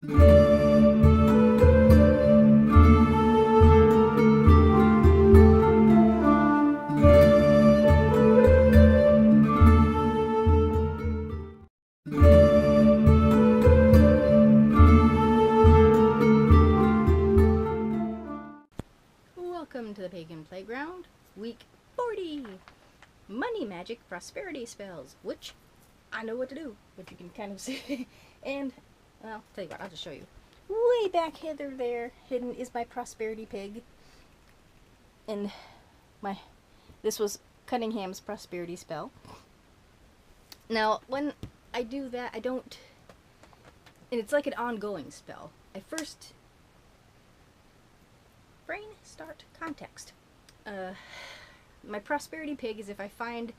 Welcome to the Pagan Playground, week 40! Money Magic Prosperity Spells, which I know what to do, which you can kind of see. And, well, tell you what, I'll just show you. Way back hither there, hidden, is my Prosperity Pig. And this was Cunningham's Prosperity Spell. Now, when I do that, I don't, and it's like an ongoing spell. I first, brain start context. My Prosperity Pig is if I find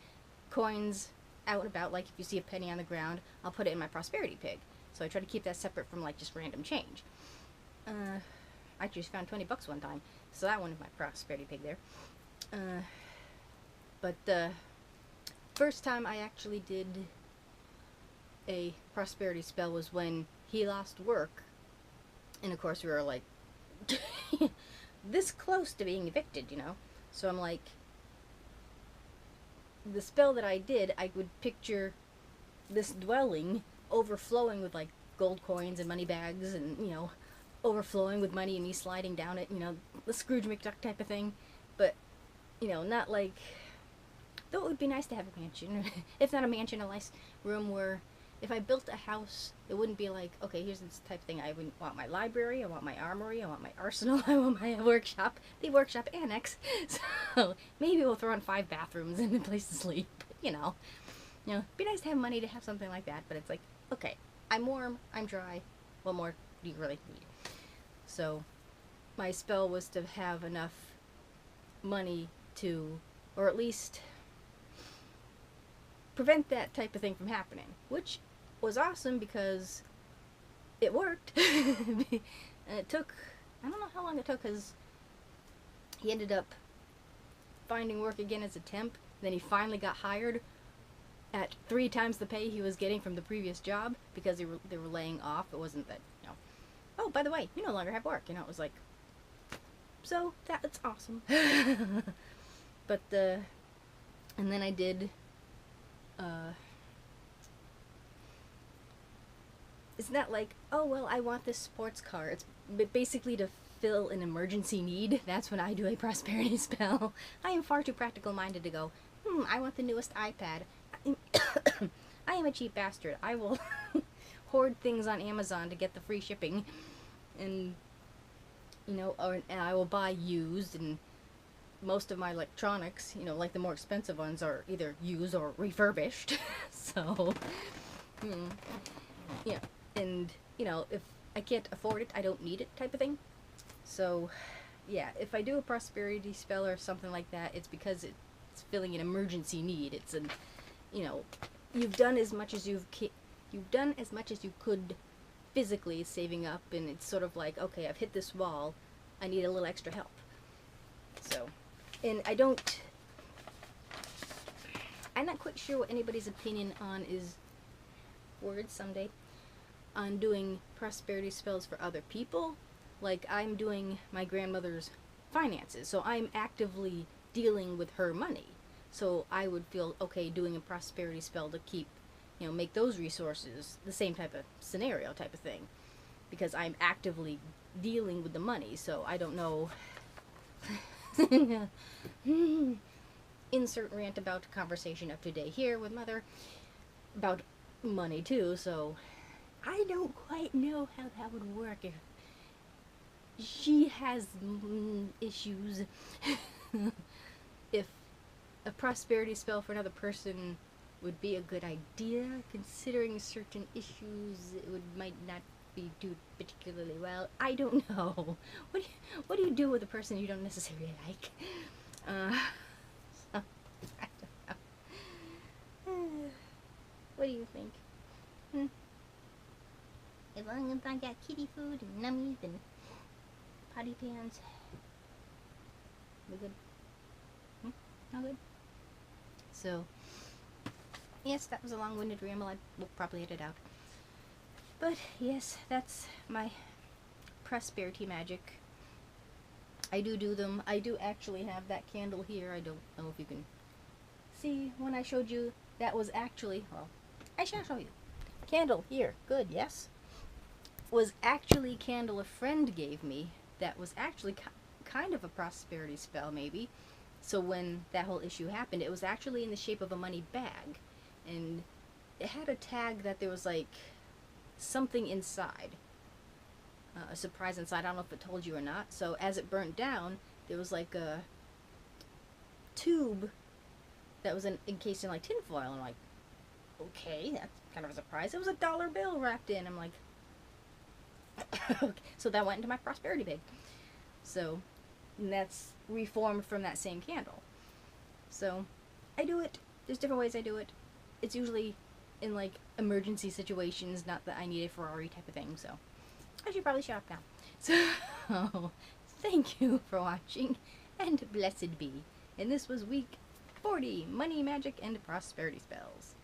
coins out and about, like if you see a penny on the ground, I'll put it in my Prosperity Pig. So I try to keep that separate from like just random change. I just found 20 bucks one time, so that one is my Prosperity Pig there. But the first time I actually did a prosperity spell was when he lost work, and of course we were like this close to being evicted, you know. So I'm like, the spell that I did, I would picture this dwelling overflowing with like gold coins and money bags, and you know, overflowing with money and me sliding down it, you know, the Scrooge McDuck type of thing. But you know, not like, though it would be nice to have a mansion, if not a mansion, a nice room where if I built a house, it wouldn't be like, okay, here's this type of thing. I would want my library, I want my armory, I want my arsenal, I want my workshop, the workshop annex. So maybe we'll throw in 5 bathrooms and a place to sleep. You know, it'd be nice to have money to have something like that. But it's like, okay, I'm warm, I'm dry. What more do you really need? So my spell was to have enough money to, or at least prevent that type of thing from happening, which was awesome because it worked. And it took, I don't know how long it took, because he ended up finding work again as a temp. Then he finally got hired at 3 times the pay he was getting from the previous job, because they were laying off. It wasn't that, you know, oh, by the way, you no longer have work, you know. It was like, so that's awesome. But and then I did it's not like, oh well, I want this sports car. It's basically to fill an emergency need. That's when I do a prosperity spell. I am far too practical minded to go, I want the newest iPad. I am a cheap bastard. I will hoard things on Amazon to get the free shipping, and you know, and I will buy used, and most of my electronics, you know, like the more expensive ones, are either used or refurbished. So yeah, and you know, if I can't afford it, I don't need it, type of thing. So yeah, if I do a prosperity spell or something like that, it's because it's filling an emergency need. It's an, you know, you've done as much as you could physically saving up, and it's sort of like, okay, I've hit this wall, I need a little extra help. So, and I'm not quite sure what anybody's opinion on is, words someday, on doing prosperity spells for other people. Like, I'm doing my grandmother's finances, so I'm actively dealing with her money. So I would feel okay doing a prosperity spell to keep, you know, make those resources the same type of scenario type of thing, because I'm actively dealing with the money. So I don't know. Insert rant about conversation of today here with mother about money too. So I don't quite know how that would work if she has issues. If a prosperity spell for another person would be a good idea, considering certain issues, it might not be do particularly well. I don't know. What do you do with a person you don't necessarily like? So, I don't know. What do you think? As long as I got kitty food and nummies and potty pans, we good? All good? So, yes, that was a long-winded ramble. I will probably edit out. But yes, that's my prosperity magic. I do them. I do actually have that candle here. I don't know if you can see when I showed you. That was actually, well, I shall show you. Candle here. Good, yes. Was actually candle a friend gave me that was actually kind of a prosperity spell, maybe. So when that whole issue happened, it was actually in the shape of a money bag. And it had a tag that there was like something inside. A surprise inside. I don't know if it told you or not. So as it burnt down, there was like a tube that was encased in like tinfoil. And I'm like, okay, that's kind of a surprise. It was a dollar bill wrapped in. I'm like, okay. So that went into my prosperity bag. So that's reformed from that same candle. So I do it. There's different ways I do it. It's usually in like emergency situations, not that I need a Ferrari type of thing. So I should probably shut up now. So thank you for watching, and blessed be. And this was week 40, Money, Magic, and Prosperity Spells.